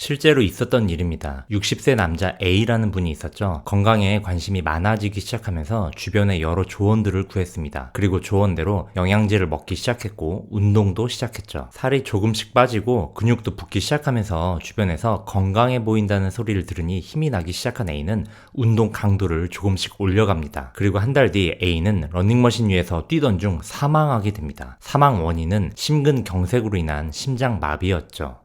실제로 있었던 일입니다. 60세 남자 A라는 분이 있었죠. 건강에 관심이 많아지기 시작하면서 주변에 여러 조언들을 구했습니다. 그리고 조언대로 영양제를 먹기 시작했고 운동도 시작했죠. 살이 조금씩 빠지고 근육도 붙기 시작하면서 주변에서 건강해 보인다는 소리를 들으니 힘이 나기 시작한 A는 운동 강도를 조금씩 올려갑니다. 그리고 한 달 뒤 A는 러닝머신 위에서 뛰던 중 사망하게 됩니다. 사망 원인은 심근경색으로 인한 심장마비였죠.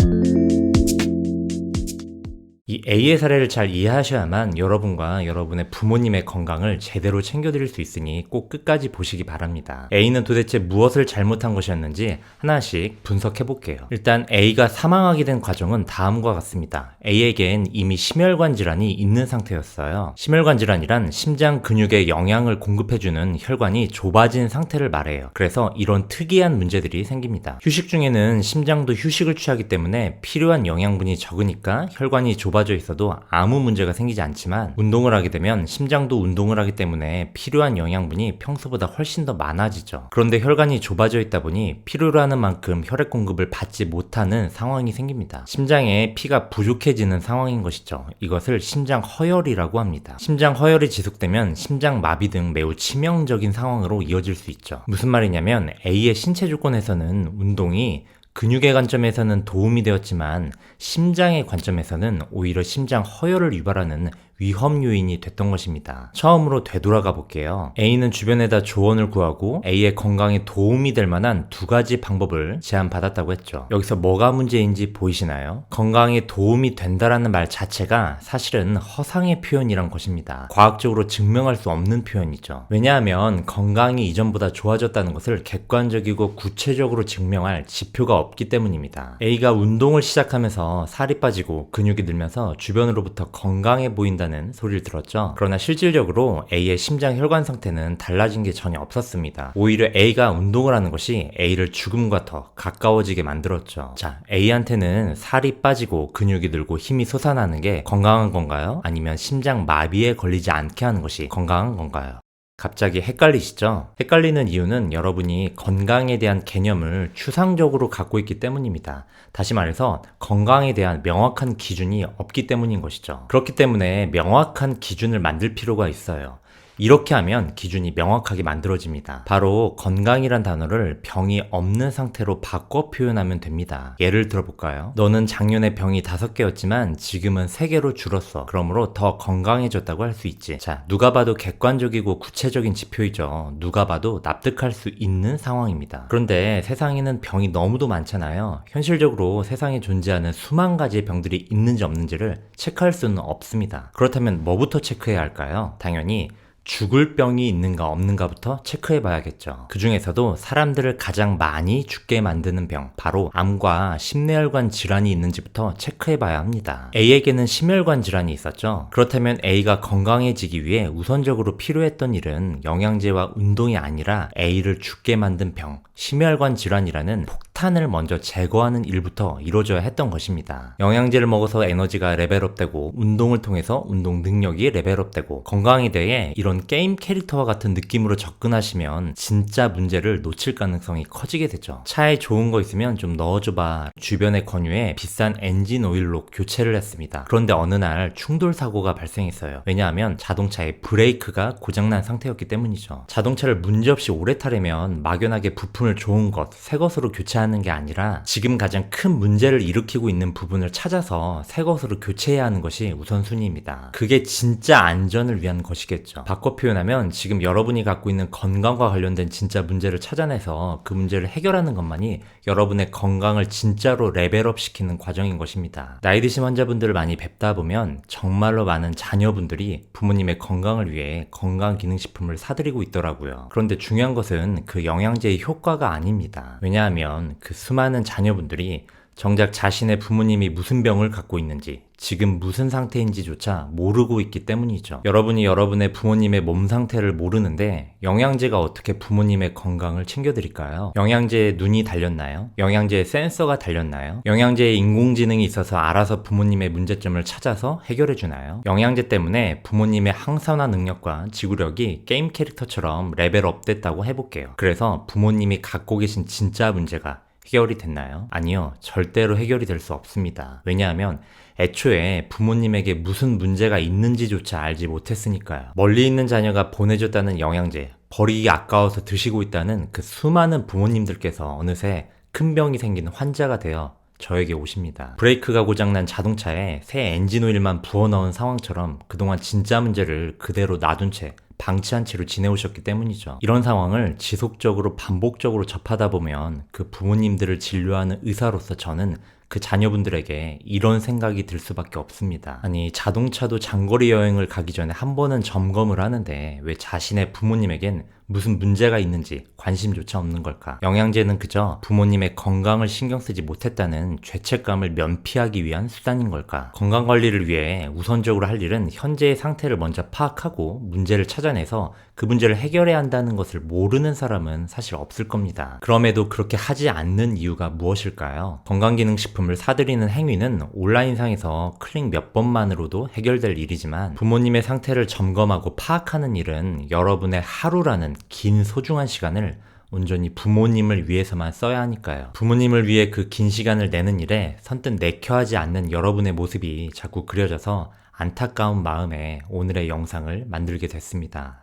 이 A의 사례를 잘 이해하셔야만 여러분과 여러분의 부모님의 건강을 제대로 챙겨드릴 수 있으니 꼭 끝까지 보시기 바랍니다. A는 도대체 무엇을 잘못한 것이었는지 하나씩 분석해볼게요. 일단 A가 사망하게 된 과정은 다음과 같습니다. A에겐 이미 심혈관 질환이 있는 상태였어요. 심혈관 질환이란 심장 근육에 영양을 공급해주는 혈관이 좁아진 상태를 말해요. 그래서 이런 특이한 문제들이 생깁니다. 휴식 중에는 심장도 휴식을 취하기 때문에 필요한 영양분이 적으니까 혈관이 좁아져 있어도 아무 문제가 생기지 않지만 운동을 하게 되면 심장도 운동을 하기 때문에 필요한 영양분이 평소보다 훨씬 더 많아지죠. 그런데 혈관이 좁아져 있다 보니 필요로 하는 만큼 혈액 공급을 받지 못하는 상황이 생깁니다. 심장에 피가 부족해지는 상황인 것이죠. 이것을 심장 허혈이라고 합니다. 심장 허혈이 지속되면 심장 마비 등 매우 치명적인 상황으로 이어질 수 있죠. 무슨 말이냐면 A의 신체 조건에서는 운동이 근육의 관점에서는 도움이 되었지만 심장의 관점에서는 오히려 심장 허혈을 유발하는 위험 요인이 됐던 것입니다. 처음으로 되돌아가 볼게요. A는 주변에다 조언을 구하고 A의 건강에 도움이 될 만한 두 가지 방법을 제안받았다고 했죠. 여기서 뭐가 문제인지 보이시나요? 건강에 도움이 된다라는 말 자체가 사실은 허상의 표현이란 것입니다. 과학적으로 증명할 수 없는 표현이죠. 왜냐하면 건강이 이전보다 좋아졌다는 것을 객관적이고 구체적으로 증명할 지표가 없기 때문입니다. A가 운동을 시작하면서 살이 빠지고 근육이 늘면서 주변으로부터 건강해 보인다는 소리를 들었죠. 그러나 실질적으로 A의 심장 혈관 상태는 달라진 게 전혀 없었습니다. 오히려 A가 운동을 하는 것이 A를 죽음과 더 가까워지게 만들었죠. 자, A한테는 살이 빠지고 근육이 늘고 힘이 솟아나는 게 건강한 건가요? 아니면 심장 마비에 걸리지 않게 하는 것이 건강한 건가요? 갑자기 헷갈리시죠? 헷갈리는 이유는 여러분이 건강에 대한 개념을 추상적으로 갖고 있기 때문입니다. 다시 말해서 건강에 대한 명확한 기준이 없기 때문인 것이죠. 그렇기 때문에 명확한 기준을 만들 필요가 있어요. 이렇게 하면 기준이 명확하게 만들어집니다. 바로 건강이란 단어를 병이 없는 상태로 바꿔 표현하면 됩니다. 예를 들어볼까요? 너는 작년에 병이 5개였지만 지금은 3개로 줄었어. 그러므로 더 건강해졌다고 할 수 있지. 자, 누가 봐도 객관적이고 구체적인 지표이죠. 누가 봐도 납득할 수 있는 상황입니다. 그런데 세상에는 병이 너무도 많잖아요. 현실적으로 세상에 존재하는 수만 가지의 병들이 있는지 없는지를 체크할 수는 없습니다. 그렇다면 뭐부터 체크해야 할까요? 당연히 죽을 병이 있는가 없는가부터 체크해 봐야겠죠. 그 중에서도 사람들을 가장 많이 죽게 만드는 병, 바로 암과 심뇌혈관 질환이 있는지부터 체크해 봐야 합니다. A에게는 심혈관 질환이 있었죠. 그렇다면 A가 건강해지기 위해 우선적으로 필요했던 일은 영양제와 운동이 아니라 A를 죽게 만든 병, 심혈관 질환이라는 폭탄을 먼저 제거하는 일부터 이루어져야 했던 것입니다. 영양제를 먹어서 에너지가 레벨업되고 운동을 통해서 운동 능력이 레벨업되고 건강에 대해 이런 게임 캐릭터와 같은 느낌으로 접근하시면 진짜 문제를 놓칠 가능성이 커지게 되죠. 차에 좋은 거 있으면 좀 넣어줘봐. 주변의 권유에 비싼 엔진 오일로 교체를 했습니다. 그런데 어느 날 충돌 사고가 발생했어요. 왜냐하면 자동차의 브레이크가 고장난 상태였기 때문이죠. 자동차를 문제없이 오래 타려면 막연하게 부품을 좋은 것, 새 것으로 교체하는 게 아니라 지금 가장 큰 문제를 일으키고 있는 부분을 찾아서 새 것으로 교체해야 하는 것이 우선순위입니다. 그게 진짜 안전을 위한 것이겠죠. 바꿔 표현하면 지금 여러분이 갖고 있는 건강과 관련된 진짜 문제를 찾아내서 그 문제를 해결하는 것만이 여러분의 건강을 진짜로 레벨업 시키는 과정인 것입니다. 나이 드신 환자분들을 많이 뵙다 보면 정말로 많은 자녀분들이 부모님의 건강을 위해 건강기능식품을 사드리고 있더라고요. 그런데 중요한 것은 그 영양제의 효과가 아닙니다. 왜냐하면 그 수많은 자녀분들이 정작 자신의 부모님이 무슨 병을 갖고 있는지, 지금 무슨 상태인지조차 모르고 있기 때문이죠. 여러분이 여러분의 부모님의 몸 상태를 모르는데 영양제가 어떻게 부모님의 건강을 챙겨드릴까요? 영양제에 눈이 달렸나요? 영양제에 센서가 달렸나요? 영양제에 인공지능이 있어서 알아서 부모님의 문제점을 찾아서 해결해주나요? 영양제 때문에 부모님의 항산화 능력과 지구력이 게임 캐릭터처럼 레벨업 됐다고 해볼게요. 그래서 부모님이 갖고 계신 진짜 문제가 해결이 됐나요? 아니요. 절대로 해결이 될 수 없습니다. 왜냐하면 애초에 부모님에게 무슨 문제가 있는지조차 알지 못했으니까요. 멀리 있는 자녀가 보내줬다는 영양제, 버리기 아까워서 드시고 있다는 그 수많은 부모님들께서 어느새 큰 병이 생긴 환자가 되어 저에게 오십니다. 브레이크가 고장난 자동차에 새 엔진 오일만 부어 넣은 상황처럼 그동안 진짜 문제를 그대로 놔둔 채 방치한 채로 지내오셨기 때문이죠. 이런 상황을 지속적으로 반복적으로 접하다 보면 그 부모님들을 진료하는 의사로서 저는 그 자녀분들에게 이런 생각이 들 수밖에 없습니다. 아니, 자동차도 장거리 여행을 가기 전에 한 번은 점검을 하는데 왜 자신의 부모님에겐 무슨 문제가 있는지 관심조차 없는 걸까? 영양제는 그저 부모님의 건강을 신경 쓰지 못했다는 죄책감을 면피하기 위한 수단인 걸까? 건강관리를 위해 우선적으로 할 일은 현재의 상태를 먼저 파악하고 문제를 찾아내서 그 문제를 해결해야 한다는 것을 모르는 사람은 사실 없을 겁니다. 그럼에도 그렇게 하지 않는 이유가 무엇일까요? 건강기능식품을 사들이는 행위는 온라인상에서 클릭 몇 번만으로도 해결될 일이지만 부모님의 상태를 점검하고 파악하는 일은 여러분의 하루라는 긴 소중한 시간을 온전히 부모님을 위해서만 써야 하니까요. 부모님을 위해 그 긴 시간을 내는 일에 선뜻 내켜하지 않는 여러분의 모습이 자꾸 그려져서 안타까운 마음에 오늘의 영상을 만들게 됐습니다.